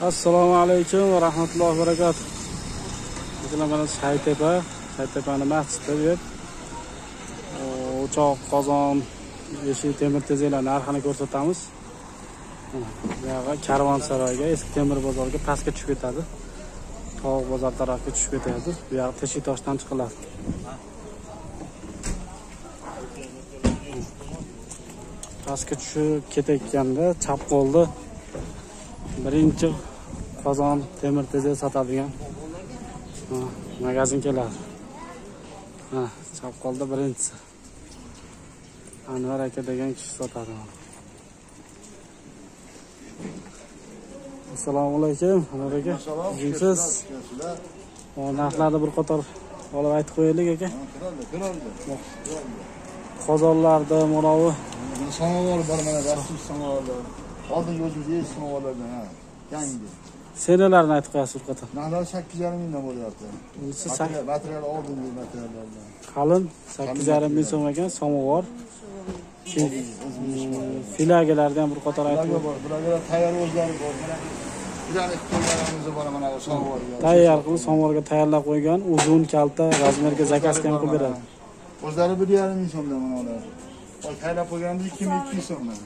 Assalomu alaykum va rahmatullohi va barakatuh. Bugun mana Shaytepani masjidi deb o'choq, qozon, eshik, temir tezaklar narxini ko'rsatamiz. Bu yerga Karvonsaroyga, Eski temir bozorga pastga tushib ketadi. Tog' bozor tarafga tushib ketadi. Bu yer Teshiktoshdan chiqiladi. Pastga tushib ketayotganda chap qo'lda birinchi qozon, temir tezak sotadigan magazin keladi. Chap qo'lda birinchisi. Anvar aka degan kishi sotadi. Assalomu alaykum, Anvar aka. Siz narxlarni bir qator olib aytib qo'yaylik aka. Qozonlarda mo'rovi samovar bor, mana rasmiy samovarlar. Oldingi o'zimiz samovarlardan, yangi. Senalarni aytib qo'yasiz bir qator. Narxlar 8,5 mingdan bo'lyapti. Material oldingi materiallardan. Qalin 8,5 ming so'm ekan samovar. Filagalarda ham bir qator aytib bor. Bularga tayyor o'zlari bor. Mana bularni qo'yganimiz bor, mana samovarga. Tayyor qilib samovarga tayyorlab qo'ygan, uzun kalta razmerga zakazga ham qilib beradi. O'zlari 1,5 ming so'mdan mana ular. Oy tayyorlab qo'yganda 2,200 so'mdan.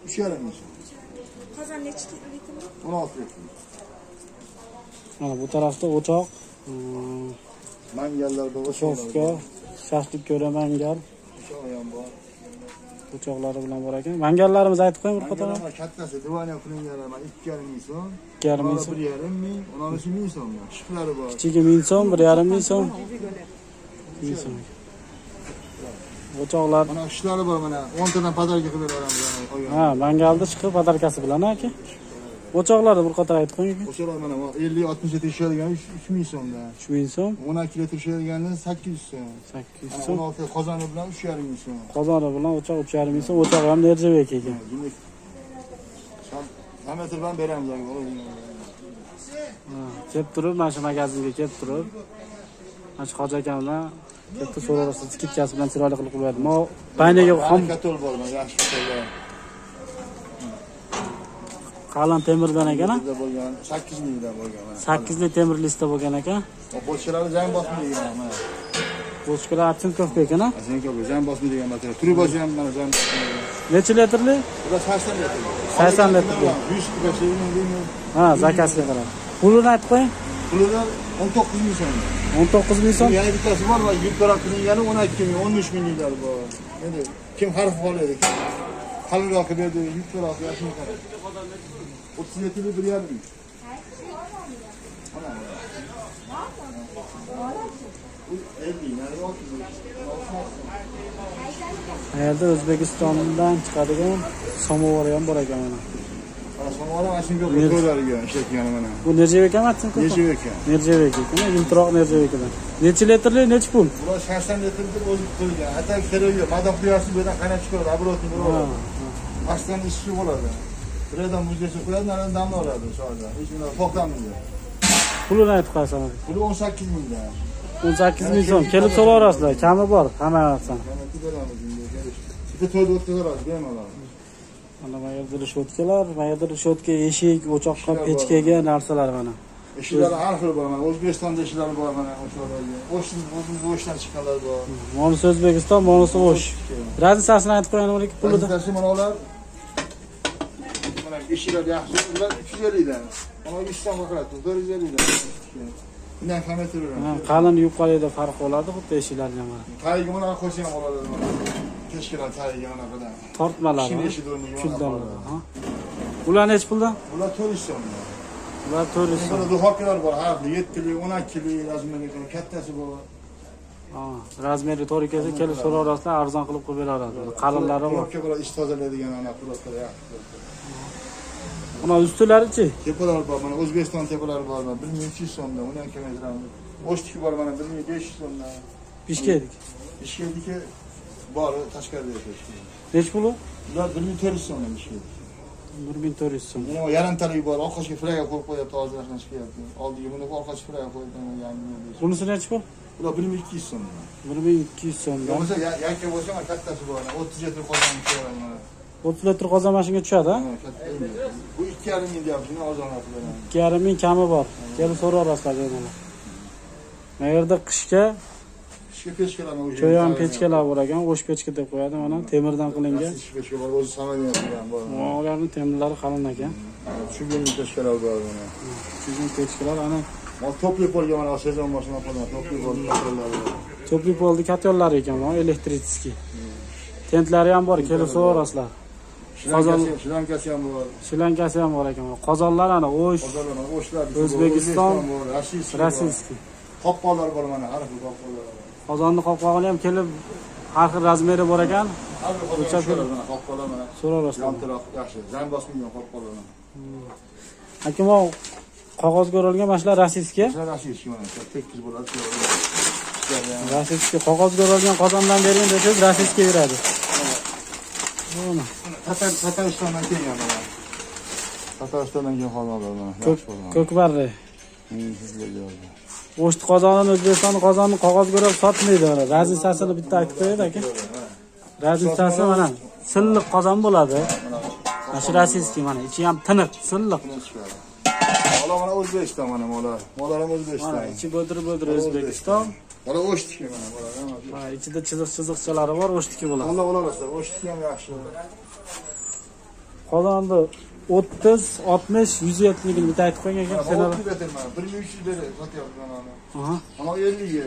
3,5 ming so'm. Qozon necha litr? 16 litr. Mana bu tarafda o'choq, mangallarda o'choqga, shashlik ko'ra mangal, o'choq ham bor. o'choqlari bilan bor ekan. Mangallarimizni aytib qo'ying bir qator. Mangallar kattasi divanya qilingan 2,5 ming so'm. 2,5 ming so'm. 1,5 ming, 10 ming so'm. Shiplari bor. Kichigi 1000 so'm, 1,5 ming so'm. 1000 so'm. O'choqlar. Mana ishlari bor, mana 10 tadan padarka qilib beramiz. Mangalda chiqib padarkasi bilan aka. O'choqlarni bir qator aytib qo'ying. O'choqlar mana 50-60 litr ishlaydigan 3000 so'mdan. 3000 so'm. 12 litr ishlaydigandan 800 so'm. 800 so'm. 16 qozoni bilan 3,5 ming so'm. Qozoni bilan o'choq 3,5 ming so'm. O'choq ham Nerjabek ekan. Diametr bilan beramiz. Kelib turib, mana shu magazinga kelib turib, mana shu Hoji aka bilan katta so'rarsiz, skidkasi bilan chiroyli qilib qo'yadi. Mo baynaga ham katol bor, mana yaxshi katollar. qalin temirdan ekan. 8 mingdan bo'lgan mana. 8 li temir listda bo'lgan ekan. Boshqalari jang bosmaydigan mana. Boshqalar Atsinkovka ekan. Atsinkovka jang bosmaydigan material. Turi boshi ham mana jang bosmaydigan. Necha litrli? Ular 80 litr. 80 litrli. 100 kiloga zakazga qarab. Pulini aytib qo'ying. Pulidan 19 ming so'm. 19 ming so'm. Yana bittasi bor va yuk taraf qilingani 12 ming, 13 minglar bor. Endi kim xarf qoladi? Qalinroq berdi, yuk taraf yaxshi qarab. 37 li 1,5 ming. Qayerda O'zbekistondan chiqadigan samovar ham bor ekan mana. Samovar ham shunga qo'yiladigan ishlatgan mana. Bu Nerjabek ekan Atsinkovka? Nerjabek. Nerjabek ekan, introq Nerjabekidan. Necha litrli, necha pul? Ular 80 litr deb o'zi qo'ygan. Hatta kerakli, madoq quyasiz bu yerdan qaynab chiqadi, abrotni bo'ladi. Pastdan ishi bo'ladi. Buradan muzgacha qo'yadi, naridan damni oladi o'sha. Hech nima to'xtamaydi. Pulini aytib qo'yasam. Puli 18 mingdan. 18 ming so'm. Kelib so'rarasizlar, kami bor, hamma narsa. Bitta to'yda o'tkazamiz, bemalol. Mana bu yerda rishotkalar, bu yerda rishotka, eshik, o'choqqa, pechkaga narsalar mana. Eshiklar har xil bor mana. O'zbekistonda eshiklar bor mana o'shalarga. O'zimiz o'shdan chiqqanlar bor. Monisi O'zbekiston, monisi O'sh. Raziyasini aytib qo'ying, nima pulida? Raziyasi mana ular mana eshiklar yaxshi, ular 350 dan. Mana Istanbulga qaradi, 450 dan. Bundan ham aytaveramiz. Qalin yuqorida farq bo'ladi, xuddi eshiklarga mana. Tagiga mana qo'shing ham bo'ladi mana. Kechkilar tagiga mana qiladi. Tortmalar. Shundan. Ular necha puldan? Ular 400 so'm. Ular 400 so'm. Mana duxovkalar bor, har 7 li, 12 li razmeri kattasi bor. Razmeri to'g'ri kelsa, kelib so'rarasizlar, arzon qilib qo'yib beradi. Qalinlari bor. Duxovka bor, ish tozalaydigan ana quloqlar yaxshi. Mana ustilari-chi? Tepalar bor, mana O'zbekiston tepalari bor, 1200 so'mdan, uni ham kamaytiramiz. O'shtiki bor, mana 1500 so'mdan. Bishkek. Bishkekniki bor, tashqarida yashashki. Necha puli? Ular 1400 so'mdan bishkek. 1400 so'm. Mana yarimtalik bor, orqasiga flaga qo'yib qo'yapti, hozir yaxshi chiqyapti. Oldiga buni orqasiga flaga qo'ygan yangi. Bunisi necha pul? Ular 1200 so'mdan. 1200 so'mdan. Bo'lsa yakka bo'lsa, kattasi bor, 30 litr qozon ko'raman. 30 litr qozon mana shunga tushadi, ha? Bu 2,5 ming deyapti, ozonasi bilan. 2,5 ming kami bor. Kelib so'rayverasizlar bemalol. Bu yerda qishga pechkalarni cho'yan pechkalar bor ekan, o'sh pechka deb qo'yadi, mana temirdan qilingan. Pechka bor, o'zi samolyotdan bor. Ularning temirlari qalin ekan. Shu yerning pechkalar bor mana. Sizning pechkalar ana Topli polga mana sezon boshida qo'ygan, topli pol katyonlari. Topli polni katyonlari ekan, bu elektriskiy. Tentlari ham bor, kelib so'rasizlar. Shrilankasi ham bor. Shrilankasi ham bor ekan. Qozonlar ana o'sh, O'shlar, O'zbekiston, rossiyskiy. Qopqonlar bor mana, har xil qopqonlar bor. Qozonni qopqog'ini ham kelib har xil razmeri bor ekan. Har xil qopqonlar mana. So'rasizlar. Yontiroq yaxshi, zang bosmagan qopqonlar. Akimo qog'ozga o'ralgan mana shular rossiyskiy. Rossiyskiy mana, tekis bo'ladi. Rossiyskiy qog'ozga o'ralgan qozondan bering desangiz rossiyskiy beradi. Mana Tataristondan kelgan mana. Tataristondan kelgan qozonlar mana. Ko'kbarri. O'shti qozonini O'zbekiston qozonini qog'ozga o'rab sotmaydi mana. Razisasini bitta aytib qo'yadi aka. Razisasi mana silliq qozon bo'ladi. Mana shu rossiyskiy mana, ichi ham tiniq, silliq. Mana O'zbekiston mana molar. Molar ham O'zbekiston. Mana ichi bo'dir O'zbekiston. Mana o'shtiki mana molar. Ha, ichida chiziqchalari bor, o'shtiki bo'ladi. Alloh olasizlar, o'shtiki ham yaxshi. Qozonni 30, 60, 170 ligini bitta aytib qo'ygan ekan. Sen olib ketirman. 1300 lira sotyapman mana. Aha. Ama 50 ga.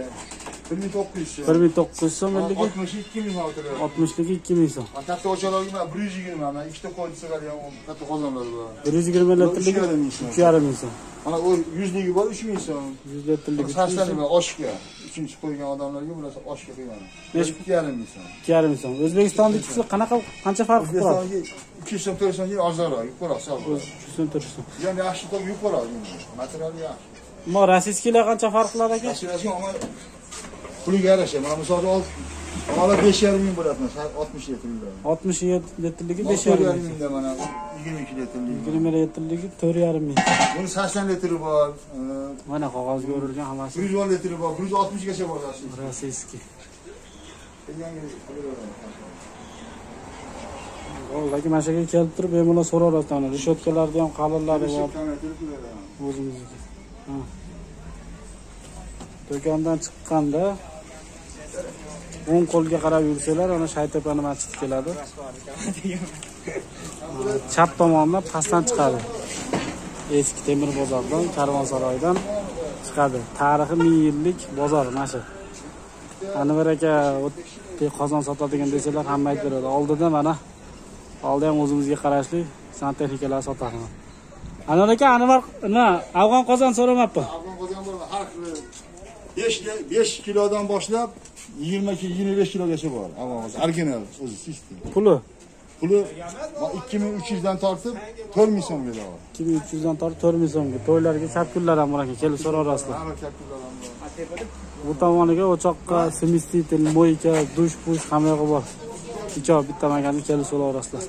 1900. 1900 so'm 50 ga. 62 ming o'tiradi. 60 liga 2000 so'm. Katta o'chalarga 120 mana ikkita qo'yib sig'argan katta qozonlar bor. 120 litrlik 2,5 ming so'm. Mana o 100 ligi bor 3000 so'm. 100 litrlik 80 ming oshga. Uchinchi qo'ygan odamlarga burasi oshga qo'ygan. 2,5 ming so'm. 2,5 so'm. O'zbekistonnikisi qancha farq qiladi? O'zbekistonga 200 so'm 400 so'm ozroq, yuqoriroq hisoblanadi. 300 so'm 400 so'm. Yani yaxshi qo'yib yuqoriroq. Material yaxshi. Ammo rossiyskilar qancha farq qiladi aka? Rossiyskiy ama puliga yarasha. Mana misol 5,5 ming bo'ladi, 60 litrli. 67 litrligi 5,5 ming. Mana 22 litrli. 20 litrligi 4,5 ming. Buni 80 litri bor. Mana qog'ozga o'rilgan hammasi. 110 litri bor, 160 gacha bor rossiyskiy. Oldagi mana shu yerga kelib turib, bemalol so'rayapsan. Rishotkalarda ham qalinlari bor. O'zimizniki. Ha. Do'kondan chiqqanda o'ng qo'lga qarab yursanglar, ana Shaytopani masjidi keladi. Chap tomondan pastdan chiqadi. Eski temir bozordan, Karvonsaroydan chiqadi. Tarixi 1000 yillik bozor mana shu. Anvar aka qozon sotadigan desalar hamma aytib beradi. Oldida mana oldi ham o'zimizga qarashli santexnikalar sotadi. Anvar aka, Anvar, afg'on qozon so'ramabman. Afg'on qozon bor, har xil 5 kilodan boshlab 22-25 kilogacha bor. Afg'on qozon original o'zi sistem. Puli 2300 dan tortib 4000 so'mga bor. 2300 dan tortib 4000 so'mga. To'ylarga sapkullar ham bor ekan, kelib so'rarasizlar. Hamma sapkullar ham bor. Bu tomoniga o'choqqa smestitel, moyka, dush, push hamma yo'q bor. Bitta maganni kelib so'rarasizlar.